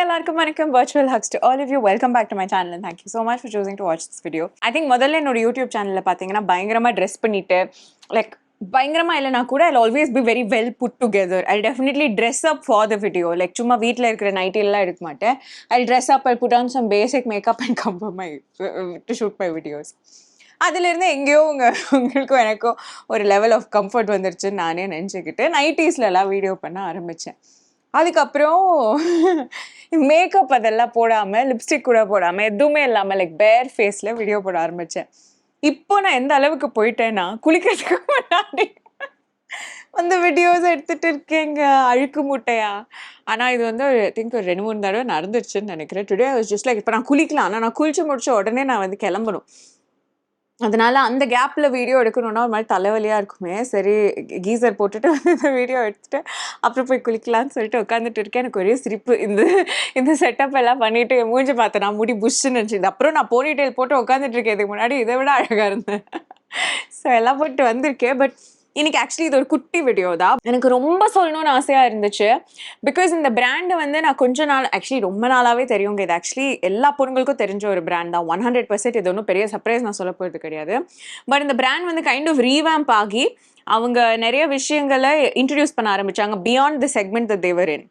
எல்லாருக்கும் வணக்கம். Virtual hugs to all of you. Welcome back to my channel and thank you so much for choosing to watch this video. I think முதல்ல என்னோட YouTube சேனல்ல பாத்தீங்கன்னா பயங்கரமா dress பண்ணிட்டு like பயங்கரமா இல்லைனா கூட I'll always be very well put together. I'll definitely dress up for the video. Like சும்மா வீட்ல இருக்கிற நைட்டி எல்லாம் எடுக்க மாட்டேன். I'll dress up, I'll put on some basic makeup and come for my to shoot my videos. அதிலிருந்து எங்கேயோ உங்களுக்கும் எனக்கும் ஒரு லெவல் ஆஃப் கம்ஃபர்ட் வந்துருச்சுன்னு நானே நினச்சிக்கிட்டு நைட்டிஸ்லலாம் வீடியோ பண்ண ஆரம்பித்தேன். அதுக்கப்புறம் மேக்கப் அதெல்லாம் போடாமல் லிப்ஸ்டிக் கூட போடாமல் எதுவுமே இல்லாமல் லைக் பேர் ஃபேஸில் வீடியோ போட ஆரம்பித்தேன். இப்போ நான் எந்த அளவுக்கு போயிட்டேன்னா குளிக்கிறதுக்கு முன்னாடி அந்த வீடியோஸ் எடுத்துகிட்டு இருக்கேங்க அழுக்கு மூட்டையா. ஆனால் இது வந்து ஒரு திங்க் ஒரு 2-3 தடவை நடந்துருச்சுன்னு நினைக்கிறேன். டுடே வாஸ் ஜஸ்ட் லைக் இப்போ நான் குளிக்கலாம், ஆனால் நான் குளிச்சு முடிச்ச உடனே நான் வந்து கிளம்பணும். அதனால அந்த கேப்பில் வீடியோ எடுக்கணுன்னா ஒரு மாதிரி தலைவலியாக இருக்குமே, சரி கீசர் போட்டுட்டு வந்து இந்த வீடியோ எடுத்துகிட்டு அப்புறம் போய் குளிக்கலான்னு சொல்லிட்டு உட்காந்துட்டு இருக்கேன். எனக்கு ஒரே சிரிப்பு. இந்த செட்டப் எல்லாம் பண்ணிவிட்டு மூஞ்சி பார்த்தேன், நான் முடி புஷ்ஷுன்னு நினச்சிது. அப்புறம் நான் போனிடெயில் போட்டு உட்காந்துட்டு இருக்கேன். இதுக்கு முன்னாடி இதை விட அழகாக இருந்தேன். ஸோ எல்லாம் போட்டு வந்திருக்கேன். பட் இன்னைக்கு ஆக்சுவலி இது ஒரு குட்டி வீடியோ தான். எனக்கு ரொம்ப சொல்லணும்னு ஆசையாக இருந்துச்சு. பிகாஸ் இந்த பிராண்டை வந்து நான் கொஞ்ச நாள் ஆக்சுவலி ரொம்ப நாளாகவே தெரியுங்க. இது ஆக்சுவலி எல்லா பொருட்களுக்கும் தெரிஞ்ச ஒரு பிராண்ட் தான். 100% இது ஒன்றும் பெரிய சர்ப்ரைஸ் நான் சொல்ல போகிறது கிடையாது. பட் இந்த பிராண்ட் வந்து கைண்ட் ஆஃப் ரீவேம்ப் ஆகி அவங்க நிறைய விஷயங்களை இன்ட்ரடியூஸ் பண்ண ஆரம்பித்தாங்க beyond the segment that they were.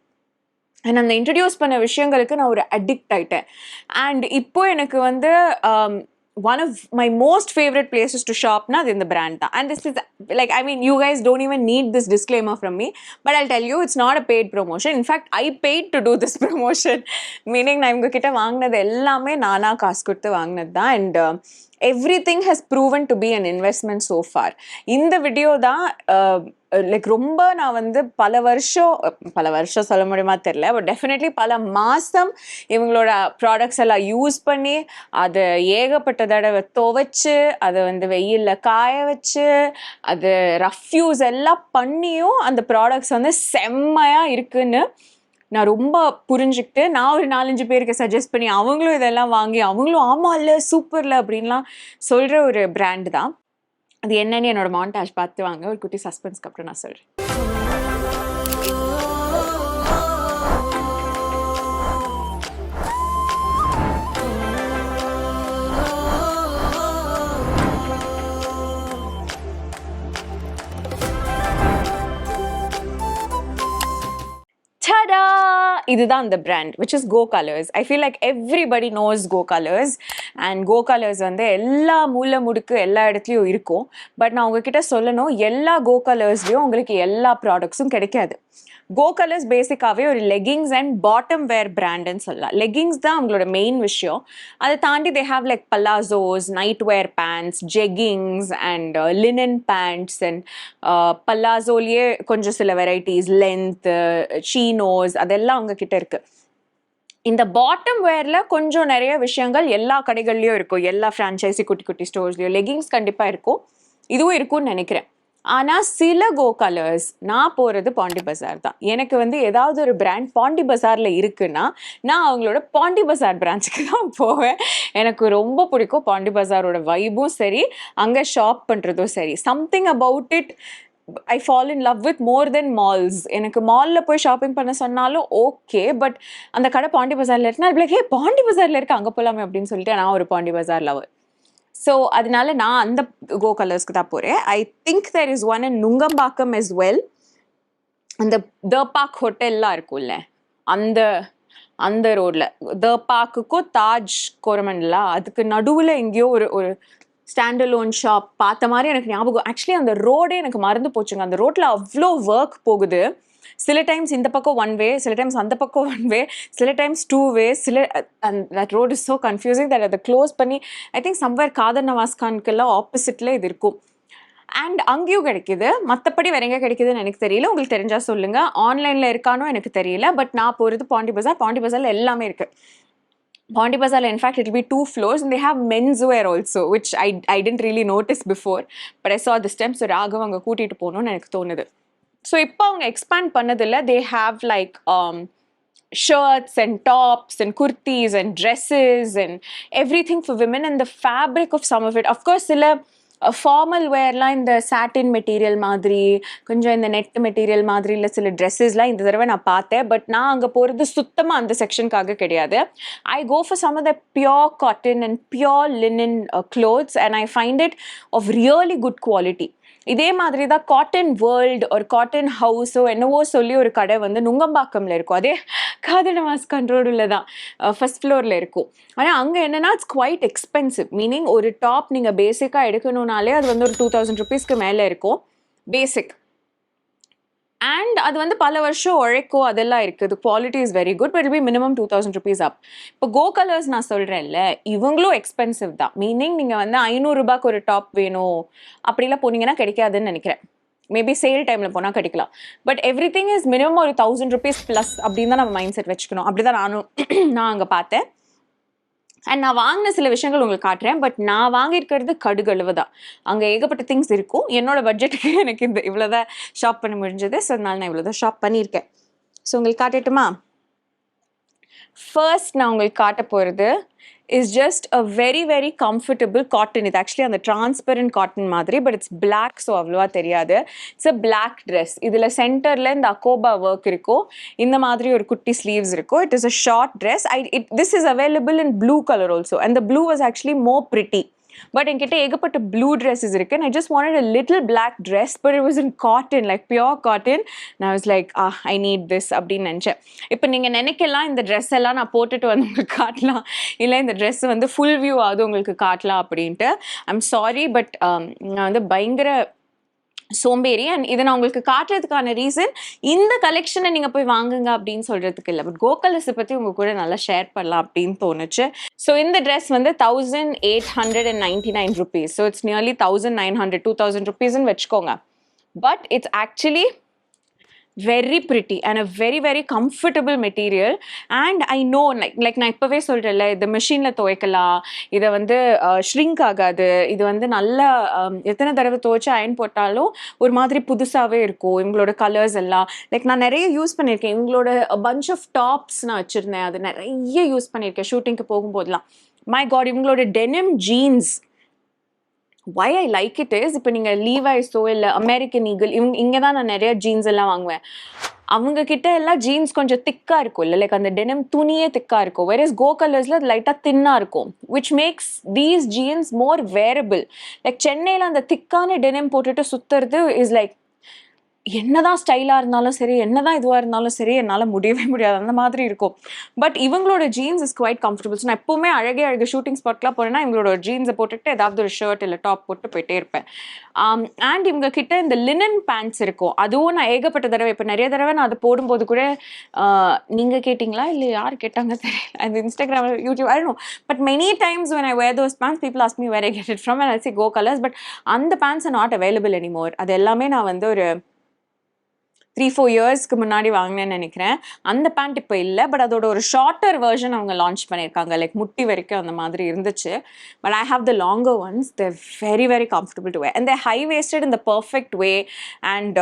And அந்த இன்ட்ரடியூஸ் பண்ண விஷயங்களுக்கு நான் ஒரு அடிக்ட் ஆகிட்டேன். அண்ட் இப்போ எனக்கு வந்து one of my most favorite places to shop na in the brand tha. And this is like, I mean, you guys don't even need this disclaimer from me, but I'll tell you it's not a paid promotion. In fact, I paid to do this promotion, meaning na inga kitta vaangnadhu ellame naana kaas koduthu vaangnadhu da. And everything has proven to be an investment so far. In the video da like ரொம்ப நான் வந்து பல வருஷம் சொல்ல முடியுமா தெரியல, but definitely பல மாதம் இவங்களோட ப்ராடக்ட்ஸ் எல்லாம் யூஸ் பண்ணி அதை ஏகப்பட்ட தடவை துவைச்சு அதை வந்து வெயிலில் காய வச்சு அது ரஃப் யூஸ் எல்லாம் பண்ணியும் அந்த ப்ராடக்ட்ஸ் வந்து செம்மையாக இருக்குன்னு நான் ரொம்ப புரிஞ்சுக்கிட்டு நான் ஒரு 4-5 பேருக்கு சஜஸ்ட் பண்ணி அவங்களும் இதெல்லாம் வாங்கி அவங்களும் ஆமாம் இல்லை சூப்பரில் அப்படின்லாம் சொல்கிற ஒரு பிராண்டு தான். அது என்னன்னு என்னோட மாண்டாஜ் பார்த்து வாங்க, ஒரு குட்டி சஸ்பென்ஸ்க்கு அப்புறம் நான் சொல்கிறேன். Ta-da! இதுதான் அந்த brand which is Go Colors. I feel like everybody knows Go Colors and Go Colors வந்து எல்லா மூலை முடுக்கு எல்லா இடத்துலையும் இருக்கும். பட் நான் உங்ககிட்ட சொல்லணும், எல்லா Go Colorsலையும் உங்களுக்கு எல்லா ப்ராடக்ட்ஸும் கிடைக்காது. Go Colors பேசிக்காகவே ஒரு லெகிங்ஸ் அண்ட் பாட்டம் வேர் பிராண்டுன்னு சொல்லலாம். லெகிங்ஸ் தான் அவங்களோட மெயின் விஷயம். அதை தாண்டி they have like palazzos, night wear pants, jeggings and linen pants and பல்லாசோலேயே கொஞ்சம் சில வெரைட்டிஸ், லென்த்து, சீனோஸ் அதெல்லாம் அவங்க கிட்ட இருக்கு. இந்த பாட்டம் வேர்ல கொஞ்சம் நிறைய விஷயங்கள் எல்லா கடைகள்லையும் இருக்கும், எல்லா ஃப்ரான்ச்சைசி குட்டி குட்டி ஸ்டோர்ஸ்லையும் லெகிங்ஸ் கண்டிப்பாக இருக்கும், இதுவும் இருக்கும்னு நினைக்கிறேன். ஆனால் சில Go Colors நான் போகிறது பாண்டி பஜார் தான். எனக்கு வந்து ஏதாவது ஒரு பிராண்ட் பாண்டி பஜாரில் இருக்குன்னா நான் அவங்களோட பாண்டி பஜார் பிரான்ச்சுக்கு தான் போவேன். எனக்கு ரொம்ப பிடிக்கும் பாண்டி பஜாரோட வைபும் சரி, அங்கே ஷாப் பண்ணுறதும் சரி. Something about it I fall in love with more then malls. எனக்கு மாலில் போய் ஷாப்பிங் பண்ண சொன்னாலும் ஓகே, பட் அந்த கடை பாண்டி பஜாரில் இருக்குன்னா அது லைக் பாண்டி பஜாரில் இருக்கு அங்கே போகலாமே அப்படின்னு சொல்லிட்டு நான் ஒரு பாண்டி பஜார் லவர். ஸோ அதனால நான் அந்த Go Colorsக்கு தான் போகிறேன். I think there is one in Nungambakkam as well. அந்த த பார்க் ஹோட்டல்லாம் இருக்கும்ல அந்த ரோடில் த பார்க்குக்கும் தாஜ் கோரமண்டலா அதுக்கு நடுவில் எங்கேயோ ஒரு ஸ்டாண்டலோன் ஷாப் பார்த்த மாதிரி எனக்கு ஞாபகம். ஆக்சுவலி அந்த ரோடே எனக்கு மறந்து போச்சுங்க. அந்த ரோட்டில் அவ்வளோ ஒர்க் போகுது. சில டைம்ஸ் இந்த பக்கம் 1 way, சில டைம்ஸ் அந்த பக்கம் 1 way, சில times 2 ways, that road is so confusing that அதை க்ளோஸ் பண்ணி ஐ திங்க் சம்வேர் காதர் நவாஸ்கானுக்கெல்லாம் ஆப்போசிட்டில் இது இருக்கும். அண்ட் அங்கேயும் கிடைக்கிது, மற்றபடி வேற எங்கே கிடைக்குதுன்னு எனக்கு தெரியல. உங்களுக்கு தெரிஞ்சால் சொல்லுங்கள். ஆன்லைனில் இருக்கானோ எனக்கு தெரியல. பட் நான் போகிறது பாண்டி பஜார். பாண்டி பஜாரில் எல்லாமே இருக்குது. பாண்டி பஜாரில் in fact it will be 2 floors and they have men's wear also, which I didn't really notice before, but I saw this time. So Raghav அங்கே கூட்டிகிட்டு போகணுன்னு எனக்கு தோணுது. ஸோ இப்போ அவங்க எக்ஸ்பேண்ட் பண்ணதில்லை. தே have like shirts and tops and kurtis and dresses and everything for women and the fabric of some of it. Of course, சில formal வேர்லாம் இந்த சாட்டின் மெட்டீரியல் மாதிரி கொஞ்சம் இந்த நெட் மெட்டீரியல் மாதிரி இல்லை சில ட்ரெஸ்ஸஸ்லாம் இந்த தடவை நான் பார்த்தேன். பட் நான் அங்கே போகிறது சுத்தமாக அந்த செக்ஷனுக்காக கிடையாது. I go for some of the pure cotton and pure linen clothes and I find it of really good quality. இதே மாதிரி தான் காட்டன் வேர்ல்டு ஒரு காட்டன் ஹவுஸோ என்னவோ சொல்லி ஒரு கடை வந்து நுங்கம்பாக்கம்ல இருக்கும். அதே காதல் மாஸ் கண்ட்ரோலில் தான் ஃபர்ஸ்ட் ஃப்ளோரில் இருக்கும். ஆனால் அங்கே என்னென்னா இட்ஸ் குவைட் எக்ஸ்பென்சிவ். மீனிங் ஒரு டாப் நீங்கள் பேசிக்காக எடுக்கணுன்னாலே அது வந்து ஒரு 2000 rupeesக்கு மேலே இருக்கும் பேசிக். அண்ட் அது வந்து பல வருஷம் உழைக்கோ அதெல்லாம் இருக்குது. Quality is very good. But be minimum 2000 rupees up. இப்போ கோ கலர்ஸ் நான் சொல்கிறேன்ல, இவங்களும் எக்ஸ்பென்சிவ் தான். மீனிங் நீங்கள் வந்து 500 ரூபாய்க்கு ஒரு டாப் வேணும் அப்படிலாம் போனீங்கன்னா கிடைக்காதுன்னு நினைக்கிறேன். மேபி சேல் டைமில் போனால் கிடைக்கலாம். But every thing is minimum ஒரு 1000 rupees ப்ளஸ் அப்படின்னு தான் நம்ம மைண்ட் செட் வச்சுக்கணும். அப்படி தான் நான் அங்கே பார்த்தேன். அண்ட் நான் வாங்கின சில விஷயங்கள் உங்களுக்கு காட்டுறேன். பட் நான் வாங்கியிருக்கிறது கடுகளவு தான். அங்கே ஏகப்பட்ட திங்ஸ் இருக்கும். என்னோட பட்ஜெட்டுக்கு எனக்கு இந்த இவ்வளோதான் ஷாப் பண்ண முடிஞ்சது. ஸோ அதனால நான் இவ்வளோதான் ஷாப் பண்ணியிருக்கேன். ஸோ உங்களுக்கு காட்டட்டுமா? ஃபர்ஸ்ட் நான் உங்களுக்கு காட்ட போகிறது is just a very very comfortable cotton. It's actually அந்த transparent cotton மாதிரி, but it's black, so அவ்வளவா தெரியாது. It's a black dress. இதில் சென்டரில் இந்த அக்கோபா ஒர்க் இருக்கும். இந்த மாதிரி ஒரு குட்டி ஸ்லீவ்ஸ் இருக்கும். It is a short dress. This is available in blue color also, and the blue was actually more pretty. But என்கிட்ட ஏகப்பட்ட ப்ளூ ட்ரெஸ்ஸஸ் இருக்கு. I just wanted a little black dress, but it was in cotton, like pure cotton. And I was like, I need this அப்படின்னு நினச்சேன். இப்போ நீங்கள் நினைக்கலாம் இந்த dress எல்லாம் நான் போட்டுட்டு வந்து உங்களுக்கு காட்டலாம், இல்லை இந்த ட்ரெஸ் வந்து ஃபுல் வியூ ஆகுது உங்களுக்கு காட்டலாம் அப்படின்ட்டு. ஐம் சாரி, பட் நான் வந்து பயங்கர சோம்பேறி. அண்ட் இதை நான் உங்களுக்கு காட்டுறதுக்கான ரீசன் இந்த கலெக்ஷனை நீங்கள் போய் வாங்குங்க அப்படின்னு சொல்கிறதுக்கு இல்லை, பட் கோகலர்ஸை பற்றி உங்கள் கூட நல்லா ஷேர் பண்ணலாம் அப்படின்னு தோணுச்சு. ஸோ இந்த ட்ரெஸ் வந்து 1899 rupees. ஸோ இட்ஸ் நியர்லி 1900 2000 rupeesன்னு வச்சுக்கோங்க. But it's actually very pretty and a very very comfortable material. And I know like நான் இப்போவே சொல்கிறேன்ல, இந்த மிஷினில் துவைக்கலாம், இதை வந்து ஷ்ரிங்க் ஆகாது, இது வந்து நல்லா எத்தனை தடவை துவைச்சு அயன் போட்டாலும் ஒரு மாதிரி புதுசாகவே இருக்கும். இவங்களோட கலர்ஸ் எல்லாம் லைக் நான் நிறைய யூஸ் பண்ணியிருக்கேன். இவங்களோட பஞ்ச் ஆஃப் டாப்ஸ் நான் வச்சுருந்தேன், அது நிறைய யூஸ் பண்ணியிருக்கேன் ஷூட்டிங்க்கு போகும்போதெல்லாம். மை காட், இவங்களோட denim jeans why I like it is, இப்போ நீங்கள் லீவைஸோ இல்லை அமெரிக்கன் ஈகிள் இங்கே தான் நான் நிறைய ஜீன்ஸ் எல்லாம் வாங்குவேன். அவங்க கிட்ட எல்லாம் ஜீன்ஸ் கொஞ்சம் திக்காக இருக்கும் இல்லை, லைக் அந்த டெனிம் துணியே திக்காக இருக்கும். வேர் இஸ் கோ கலர்ஸில் அது லைட்டாக தின்னாக இருக்கும், which makes these jeans more wearable. Like சென்னையில் அந்த திக்கான டெனிம் போட்டுட்டு சுற்றுறது இஸ் லைக் என்னதான் ஸ்டைலாக இருந்தாலும் சரி, என்னதான் இதுவாக இருந்தாலும் சரி, என்னால் முடியவே முடியாது, அந்த மாதிரி இருக்கும். பட் இவங்களோட jeans is quite comfortable. So நான் எப்போவுமே அழகு ஷூட்டிங் ஸ்பாட்லாம் போனேன்னா இவங்களோட ஜீன்ஸை போட்டுட்டு ஏதாவது ஒரு ஷர்ட் இல்லை டாப் போட்டு போயிட்டே இருப்பேன். அண்ட் இவங்க கிட்ட இந்த லினன் பேண்ட்ஸ் இருக்கும். அதுவும் நான் ஏகப்பட்ட தடவை, இப்போ நிறைய தடவை நான் அதை போடும்போது கூட நீங்கள் கேட்டிங்களா இல்லை யார் கேட்டாங்க தெரியல, அந்த Instagram YouTube I don't know, but many times when I wear those pants people ask me where I get it from and I say go colors, but அந்த pants are not available anymore. அது எல்லாமே நான் வந்து ஒரு 3-4 இயர்ஸ்க்கு முன்னாடி வாங்கினேன்னு நினைக்கிறேன். அந்த பேண்ட் இப்போ இல்லை, பட் அதோட ஒரு ஷார்ட்டர் வெர்ஷன் அவங்க லான்ச் பண்ணியிருக்காங்க, லைக் முட்டி வரைக்கும் அந்த மாதிரி இருந்துச்சு. But I have the longer ones. There very very comfortable to wear and there high waisted in the perfect way. And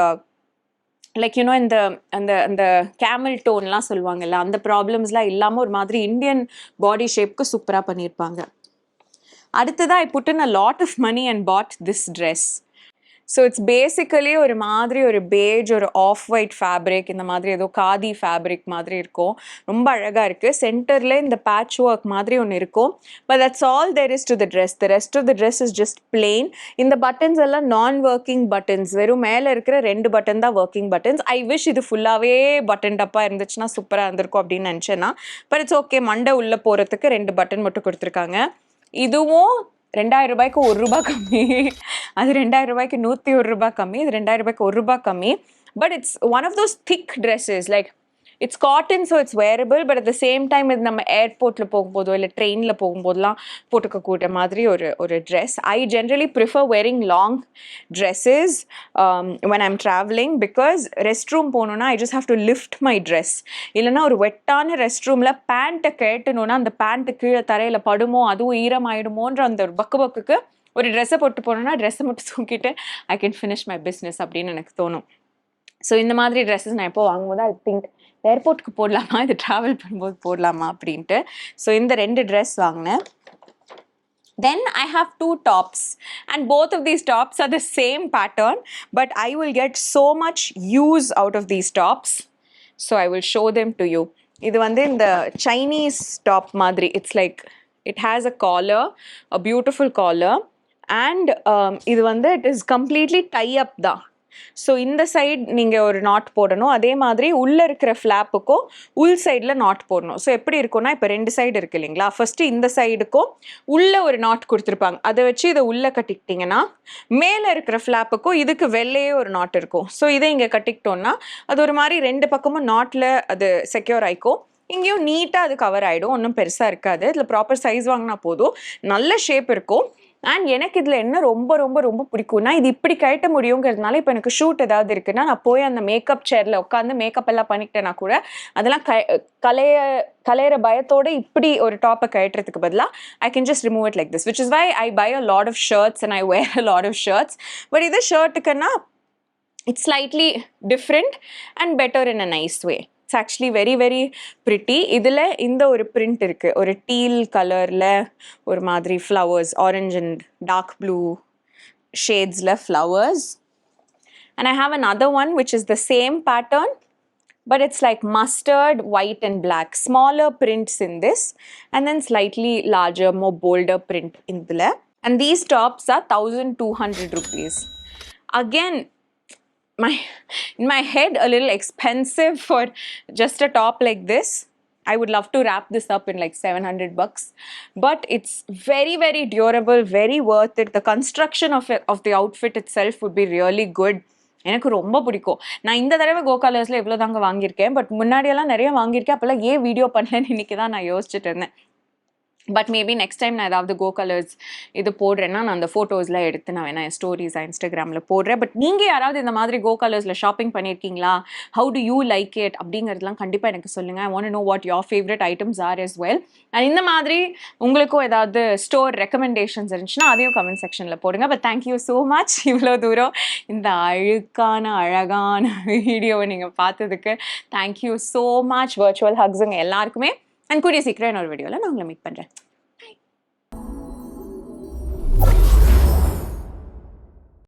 like you know இந்த அந்த அந்த கேமல் டோன்லாம் சொல்லுவாங்கல்ல, அந்த ப்ராப்ளம்ஸ்லாம் இல்லாமல் ஒரு மாதிரி இந்தியன் பாடி ஷேப்க்கு சூப்பராக பண்ணியிருப்பாங்க. அடுத்ததாக I put in a lot of money and bought this dress. So it's basically ஒரு மாதிரி ஒரு பேஜ், ஒரு ஆஃப் ஒயிட் ஃபேப்ரிக், இந்த மாதிரி ஏதோ காதி ஃபேப்ரிக் மாதிரி இருக்கும். ரொம்ப அழகாக இருக்குது. சென்டரில் இந்த பேட்ச் ஒர்க் மாதிரி ஒன்று இருக்கும். But that's all there is to the dress. The rest of the dress is just plain. இந்த பட்டன்ஸ் எல்லாம் நான் ஒர்க்கிங் பட்டன்ஸ், வெறும் மேலே இருக்கிற 2 பட்டன் தான் ஒர்க்கிங் பட்டன்ஸ். ஐ விஷ் இது ஃபுல்லாகவே பட்டன் டப்பாக இருந்துச்சுன்னா சூப்பராக இருந்திருக்கும் அப்படின்னு நினச்சேன்னா. பட் இட்ஸ் ஓகே, மண்டை உள்ளே போகிறதுக்கு 2 பட்டன் மட்டும் கொடுத்துருக்காங்க. இதுவும் 2000 ரூபாய்க்கு 1 ரூபாய் கம்மி, அது 2000 ரூபாய்க்கு 101 ரூபாய் கம்மி, இது 2000 ரூபாய்க்கு 1 ரூபாய் கம்மி. But it's one of those thick dresses, like it's cotton, so it's wearable. But at the same time இது நம்ம ஏர்போர்ட்டில் போகும்போதோ இல்லை ட்ரெயினில் போகும்போதெல்லாம் போட்டுக்கக்கூடிய மாதிரி ஒரு dress. I generally prefer wearing long dresses when I'm traveling, because rest room போகணுன்னா I just have to lift my dress. இல்லைனா ஒரு வெட்டான ரெஸ்ட் ரூமில் பேண்ட்டை கேட்டணுன்னா அந்த பேண்ட்டு கீழே தரையில் படுமோ, அதுவும் ஈரமாயிடுமோன்ற அந்த ஒரு பக்குக்கு ஒரு ட்ரெஸ்ஸை போட்டு போனோன்னா ட்ரெஸ்ஸை மட்டும் தூக்கிட்டு I can finish my business அப்படின்னு எனக்கு தோணும். ஸோ இந்த மாதிரி ட்ரெஸ்ஸஸ் நான் எப்போ வாங்கும்போது ஐ திங்க் ஏர்போர்ட்டுக்கு போடலாமா, இது ட்ராவல் பண்ணும்போது போடலாமா அப்படின்ட்டு. ஸோ இந்த 2 ட்ரெஸ் வாங்கினேன். Then I have two tops, and both of these tops are the same pattern, but I will get so much use out of these tops, so I will show them to you. Idu vande in the Chinese top madri, it's like it has a collar, a beautiful collar, and idu vande it is completely tie up da. So இந்த side நீங்கள் ஒரு not போடணும், அதே மாதிரி உள்ளே இருக்கிற ஃப்ளாப்புக்கும் உள் சைடில் நாட் போடணும். ஸோ எப்படி இருக்கும்னா, இப்போ 2 சைடு இருக்குது இல்லைங்களா, ஃபஸ்ட்டு இந்த சைடுக்கும் உள்ளே ஒரு நாட் கொடுத்துருப்பாங்க, அதை வச்சு இதை உள்ளே கட்டிக்கிட்டிங்கன்னா மேலே இருக்கிற ஃப்ளாப்புக்கும் இதுக்கு வெளியே ஒரு நாட் இருக்கும். ஸோ இதை இங்கே கட்டிக்கிட்டோன்னா அது ஒரு மாதிரி 2 பக்கமும் நாட்டில் அது செக்யூர் ஆகிக்கும். இங்கேயும் நீட்டாக அது கவர் ஆகிடும், ஒன்றும் பெருசாக இருக்காது. இதில் ப்ராப்பர் சைஸ் வாங்கினா போதும், நல்ல ஷேப் இருக்கும். அண்ட் எனக்கு இதில் என்ன ரொம்ப ரொம்ப ரொம்ப பிடிக்கும்னா, இது இப்படி கட்ட முடியுங்கிறதுனால இப்போ எனக்கு ஷூட் ஏதாவது இருக்குன்னா நான் போய் அந்த மேக்கப் சேரில் உட்காந்து மேக்கப் எல்லாம் பண்ணிக்கிட்டேன்னா கூட அதெல்லாம் கலையிற பயத்தோடு இப்படி ஒரு டாப்பை கட்டுறதுக்கு பதிலாக I can just remove it like this, which is why I buy a lot of shirts and I wear a lot of shirts. But இது ஷர்ட்டுக்குன்னா it's slightly different and better in a nice way. It's actually very very pretty. இதில் இந்த ஒரு print இருக்கு, ஒரு deal கலரில் ஒரு மாதிரி flowers, orange and dark blue shadesல flowers. And I have another one which is the same pattern, but it's like mustard, white and black. Smaller prints in this and then slightly larger, more bolder print in the. And these tops are 1200 rupees. Again, in my head a little expensive for just a top like this. I would love to wrap this up in like $700, but it's very very durable, very worth it. The construction of the outfit itself would be really good. எனக்கு ரொம்ப பிடிக்கும். நான் இந்த தடவை கோ கலர்ஸில் எவ்வளோ தாங்க வாங்கியிருக்கேன், பட் முன்னாடியெல்லாம் நிறைய வாங்கியிருக்கேன். அப்போல்லாம் ஏன் வீடியோ பண்ணலன்னு இன்றைக்கி தான் நான் யோசிச்சுட்டு இருந்தேன். பட் மேபி நெக்ஸ்ட் டைம் நான் ஏதாவது கோ கலர்ஸ் இது போடுறேன்னா நான் அந்த ஃபோட்டோஸ்லாம் எடுத்து நான் வேணா என் ஸ்டோரிஸ் இன்ஸ்டாகிராமில் போடுறேன். பட் நீங்கள் யாராவது இந்த மாதிரி கோ கலர்ஸில் ஷாப்பிங் பண்ணியிருக்கீங்களா, how do you like it அப்படிங்கிறதுலாம் கண்டிப்பாக எனக்கு சொல்லுங்கள். I want know what your favourite items are as well. And இந்த மாதிரி உங்களுக்கும் ஏதாவது ஸ்டோர் ரெக்கமெண்டேஷன்ஸ் இருந்துச்சுன்னா அதையும் கமெண்ட் செக்ஷனில் போடுங்க. பட் தேங்க்யூ ஸோ மச் இவ்வளோ தூரம் இந்த அழகான வீடியோவை நீங்கள் பார்த்ததுக்கு. Thank you so much. வர்ச்சுவல் ஹக்ஸுங்க எல்லாருக்குமே. அண்ட் கூடிய சீக்கிரம் இன்னொரு வீடியோவில் நான் உங்களை மீட் பண்ணுறேன்.